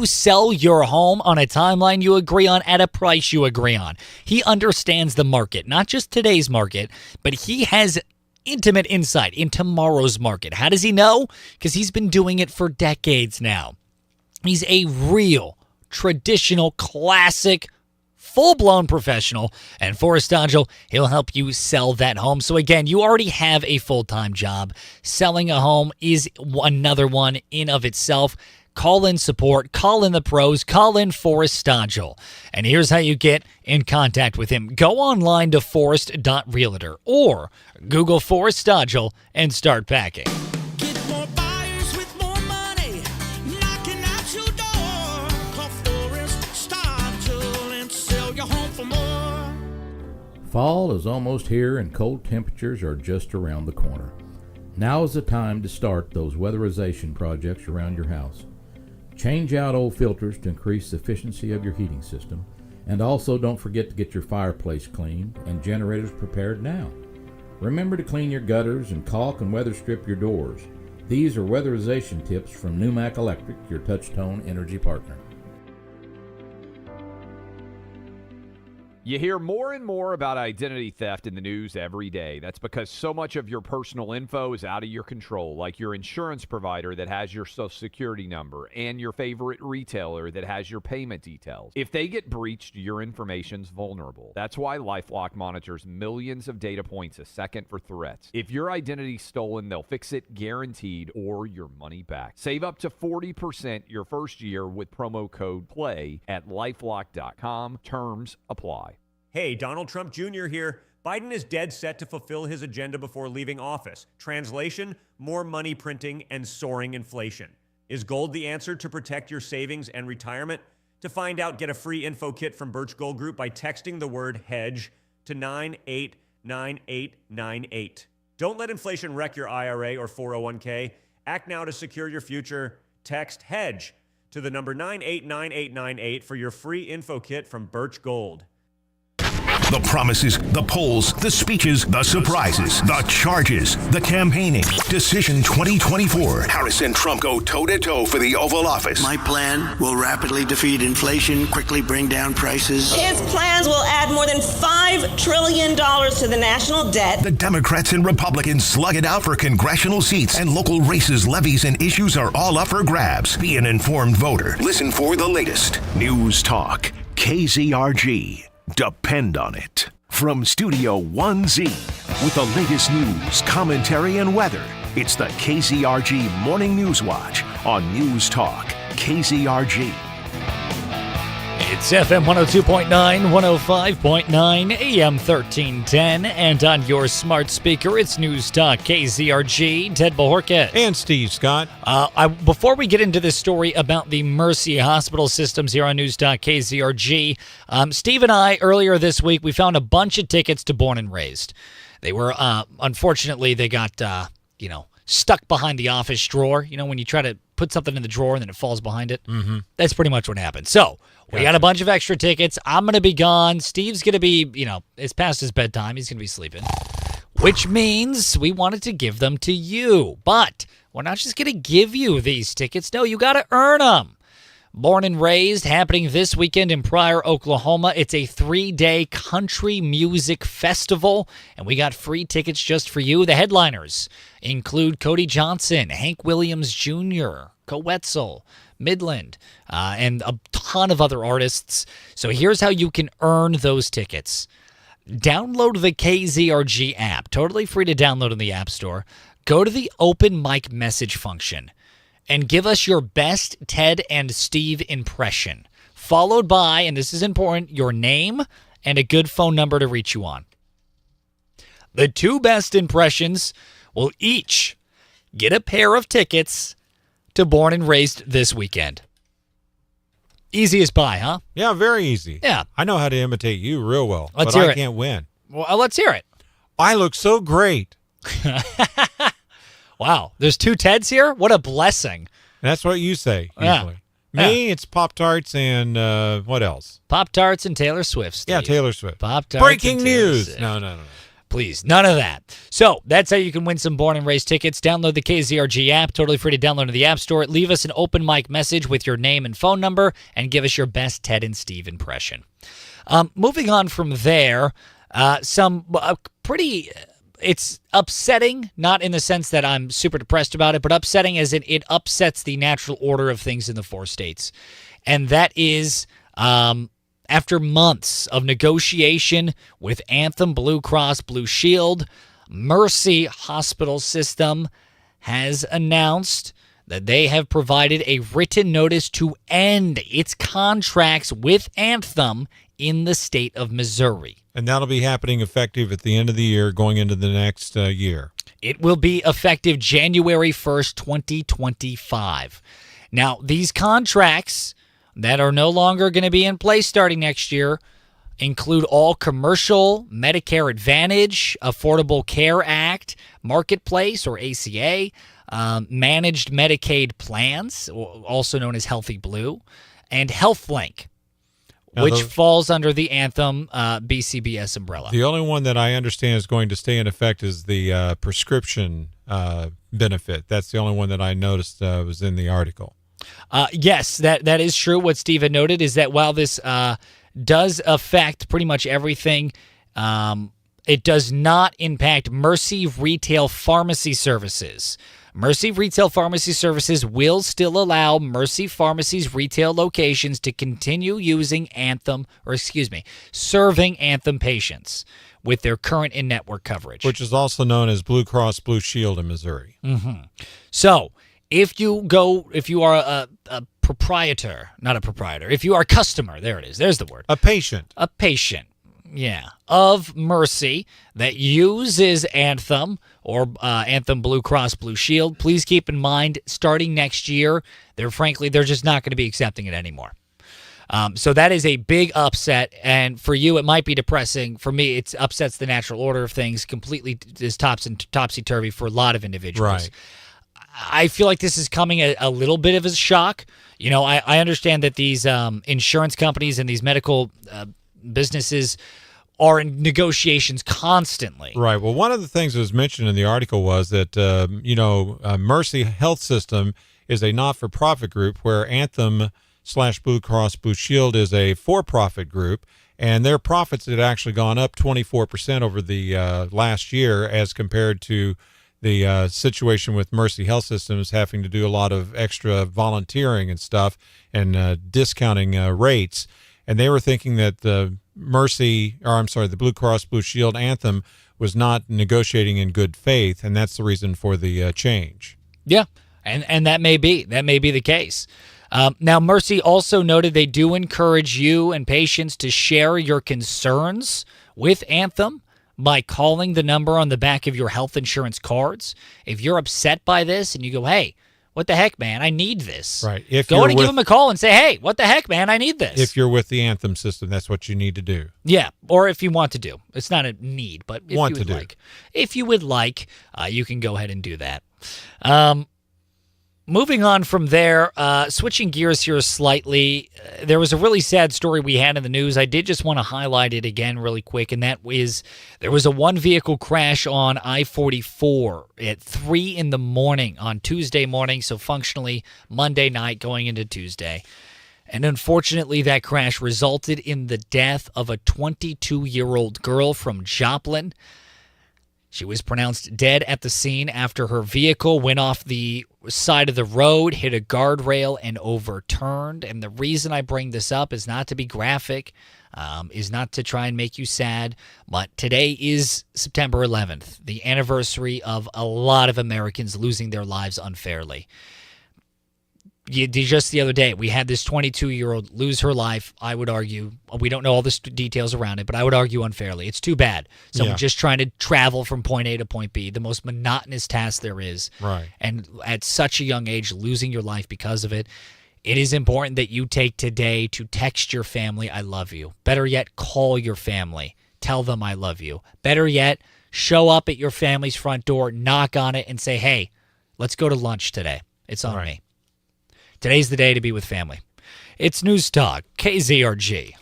sell your home on a timeline you agree on at a price you agree on. He understands the market, not just today's market, but he has intimate insight in tomorrow's market. How does he know? Because he's been doing it for decades now. He's a real, traditional, classic, full-blown professional, and Forrest Dodgel, he'll help you sell that home. So again, you already have a full-time job. Selling a home is another one in of itself. Call in support, call in the pros, call in Forrest Dodgel. And here's how you get in contact with him. Go online to forrest.realtor or Google Forrest Dodgel and start packing. Get more buyers with more money, knocking at your door. Call Forrest Dodgel and sell your home for more. Fall is almost here and cold temperatures are just around the corner. Now is the time to start those weatherization projects around your house. Change out old filters to increase the efficiency of your heating system, and also don't forget to get your fireplace cleaned and generators prepared now. Remember to clean your gutters and caulk and weather strip your doors. These are weatherization tips from Numac Electric, your touch-tone energy partner. You hear more and more about identity theft in the news every day. That's because so much of your personal info is out of your control, like your insurance provider that has your social security number and your favorite retailer that has your payment details. If they get breached, your information's vulnerable. That's why LifeLock monitors millions of data points a second for threats. If your identity's stolen, they'll fix it guaranteed or your money back. Save up to 40% your first year with promo code PLAY at lifelock.com. Terms apply. Hey, Donald Trump Jr. here. Biden is dead set to fulfill his agenda before leaving office. Translation, more money printing and soaring inflation. Is gold the answer to protect your savings and retirement? To find out, get a free info kit from Birch Gold Group by texting the word HEDGE to 989898. Don't let inflation wreck your IRA or 401k. Act now to secure your future. Text HEDGE to the number 989898 for your free info kit from Birch Gold. The promises, the polls, the speeches, the surprises, the charges, the campaigning. Decision 2024. Harris and Trump go toe-to-toe for the Oval Office. My plan will rapidly defeat inflation, quickly bring down prices. His plans will add more than $5 trillion to the national debt. The Democrats and Republicans slug it out for congressional seats, and local races, levies, and issues are all up for grabs. Be an informed voter. Listen for the latest. News Talk, KZRG. Depend on it. From Studio 1Z, with the latest news, commentary, and weather, it's the KZRG Morning News Watch on News Talk, KZRG. It's FM 102.9, 105.9, AM 1310, and on your smart speaker, it's News Talk, KZRG, Ted Bajorquez. And Steve Scott. Before we get into this story about the Mercy Hospital systems here on News Talk, KZRG, Steve and I, earlier this week, we found a bunch of tickets to Born and Raised. They were, unfortunately, they got, stuck behind the office drawer. You know, when you try to put something in the drawer and then it falls behind it? Mm-hmm. That's pretty much what happened. So, we got a bunch of extra tickets. I'm going to be gone. Steve's going to be, it's past his bedtime. He's going to be sleeping. Which means we wanted to give them to you. But we're not just going to give you these tickets. No, you got to earn them. Born and Raised, happening this weekend in Pryor, Oklahoma. It's a 3-day country music festival, and we got free tickets just for you. The headliners include Cody Johnson, Hank Williams Jr., Coetzel, Midland, and a ton of other artists. So here's how you can earn those tickets. Download the KZRG app. Totally free to download in the App Store. Go to the open mic message function and give us your best Ted and Steve impression, followed by, and this is important, your name and a good phone number to reach you on. The two best impressions will each get a pair of tickets to Born and Raised this weekend. Easy as pie, huh? Yeah, very easy. Yeah. I know how to imitate you real well, Let's but hear I it. can't win. Well, let's hear it. I look so great. Wow, there's two Teds here? What a blessing. That's what you say, usually. Yeah. Me, it's Pop-Tarts and what else? Pop-Tarts and Taylor Swift, Steve. Yeah, Taylor Swift. Pop-Tarts Breaking and Taylor news. Swift. No. Please, none of that. So that's how you can win some Born and Raised tickets. Download the KZRG app, totally free to download in the App Store. Leave us an open mic message with your name and phone number, and give us your best Ted and Steve impression. Moving on from there, it's upsetting, not in the sense that I'm super depressed about it, but upsetting as in it upsets the natural order of things in the 4 states. And that is, after months of negotiation with Anthem, Blue Cross Blue Shield, Mercy Hospital System has announced that they have provided a written notice to end its contracts with Anthem in the state of Missouri. And that'll be happening effective at the end of the year, going into the next year. It will be effective January 1st, 2025. Now, these contracts that are no longer going to be in place starting next year include all commercial, Medicare Advantage, Affordable Care Act, Marketplace or ACA, managed Medicaid plans, also known as Healthy Blue, and HealthLink, which falls under the Anthem BCBS umbrella. The only one that I understand is going to stay in effect is the prescription benefit. That's the only one that I noticed was in the article. Yes, that is true. What Steve had noted is that while this does affect pretty much everything, it does not impact Mercy Retail Pharmacy Services. Mercy Retail Pharmacy Services will still allow Mercy Pharmacy's retail locations to continue using serving Anthem patients with their current in-network coverage. Which is also known as Blue Cross Blue Shield in Missouri. Mm-hmm. So, if you are a proprietor, not a proprietor, if you are a customer, there's the word. A patient. Yeah, of Mercy that uses Anthem or Anthem Blue Cross Blue Shield, please keep in mind, starting next year, they're just not going to be accepting it anymore. So that is a big upset, and for you, it might be depressing. For me, it upsets the natural order of things completely. Is topsy-turvy for a lot of individuals. Right. I feel like this is coming a little bit of a shock. You know, I understand that these insurance companies and these medical businesses are in negotiations constantly. Right. Well, one of the things that was mentioned in the article was that, Mercy Health System is a not-for-profit group where Anthem/Blue Cross Blue Shield is a for-profit group, and their profits had actually gone up 24% over the last year as compared to the situation with Mercy Health Systems having to do a lot of extra volunteering and stuff and discounting rates. And they were thinking that the Blue Cross Blue Shield Anthem was not negotiating in good faith, and that's the reason for the change. Yeah, and that may be the case. Now, Mercy also noted they do encourage you and patients to share your concerns with Anthem by calling the number on the back of your health insurance cards. If you're upset by this and you go, hey, what the heck, man, I need this. Right. Go and give them a call and say, hey, what the heck, man, I need this. If you're with the Anthem system, that's what you need to do. Yeah, or if you want to do. It's not a need, but if you would like, you can go ahead and do that. Moving on from there, switching gears here slightly, there was a really sad story we had in the news. I did just want to highlight it again really quick, and that is there was a one-vehicle crash on I-44 at 3 in the morning on Tuesday morning, so functionally Monday night going into Tuesday. And unfortunately, that crash resulted in the death of a 22-year-old girl from Joplin. She was pronounced dead at the scene after her vehicle went off the side of the road, hit a guardrail, and overturned. And the reason I bring this up is not to be graphic, is not to try and make you sad, but today is September 11th, the anniversary of a lot of Americans losing their lives unfairly. Just the other day, we had this 22-year-old lose her life. I would argue, we don't know all the details around it, but I would argue unfairly. It's too bad. Someone just trying to travel from point A to point B, the most monotonous task there is. Right. And at such a young age, losing your life because of it. It is important that you take today to text your family, I love you. Better yet, call your family. Tell them I love you. Better yet, show up at your family's front door, knock on it, and say, hey, let's go to lunch today. It's on me. Today's the day to be with family. It's News Talk, KZRG.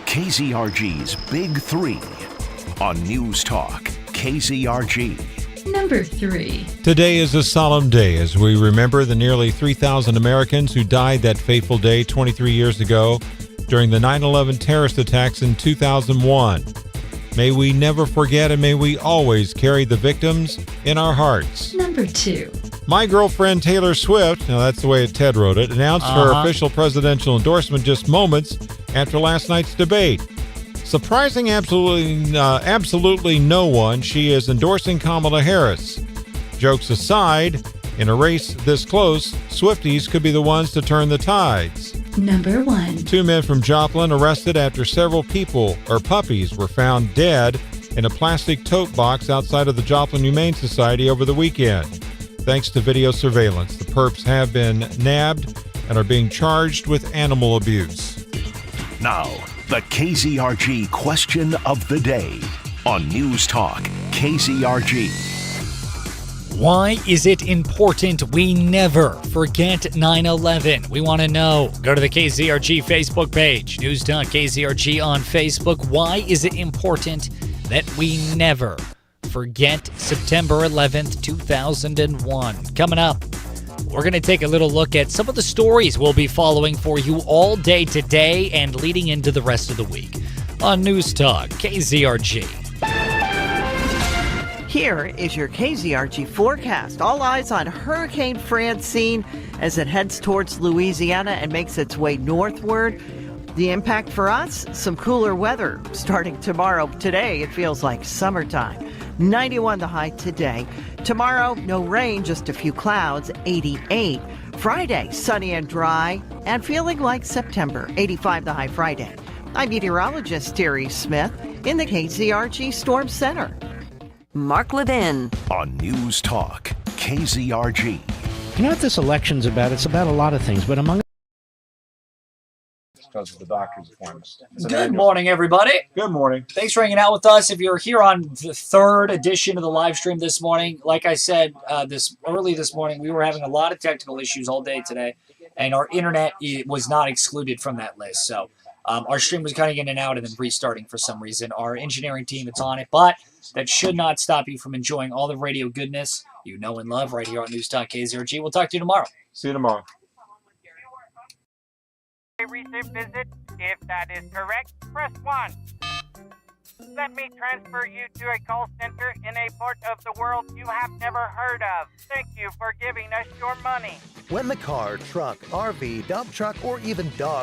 KZRG's Big Three. on News Talk KZRG. Number 3. Today is a solemn day as we remember the nearly 3,000 Americans who died that fateful day 23 years ago during the 9/11 terrorist attacks in 2001. May we never forget and may we always carry the victims in our hearts. Number 2. My girlfriend Taylor Swift, now that's the way Ted wrote it, announced her official presidential endorsement just moments after last night's debate. Surprising absolutely no one, she is endorsing Kamala Harris. Jokes aside, in a race this close, Swifties could be the ones to turn the tides. Number 1. 2 men from Joplin arrested after several puppies were found dead in a plastic tote box outside of the Joplin Humane Society over the weekend. Thanks to video surveillance, the perps have been nabbed and are being charged with animal abuse. Now, the KZRG question of the day on News Talk KZRG. Why is it important we never forget 9/11? We want to know. Go to the KZRG Facebook page, News Talk KZRG on Facebook. Why is it important that we never forget September 11th, 2001? Coming up, we're going to take a little look at some of the stories we'll be following for you all day today and leading into the rest of the week on News Talk KZRG. Here is your KZRG forecast. All eyes on Hurricane Francine as it heads towards Louisiana and makes its way northward. The impact for us, some cooler weather starting tomorrow. Today, it feels like summertime. 91 the high today. Tomorrow, no rain, just a few clouds, 88. Friday, sunny and dry and feeling like September, 85 the high Friday. I'm meteorologist Terry Smith in the KZRG Storm Center. Mark Levin on News Talk KZRG. You know what this election's about? It's about a lot of things, but among because of the doctor's appointment. Good morning, everybody. Good morning. Thanks for hanging out with us. If you're here on the third edition of the live stream this morning, like I said this morning, we were having a lot of technical issues all day today, and our internet was not excluded from that list. So our stream was cutting in and out and then restarting for some reason. Our engineering team is on it, but that should not stop you from enjoying all the radio goodness you know and love right here on News Talk KZRG. We'll talk to you tomorrow. See you tomorrow. Receive visit. If that is correct, press 1. Let me transfer you to a call center in a part of the world you have never heard of. Thank you for giving us your money. When the car, truck, RV, dump truck, or even dog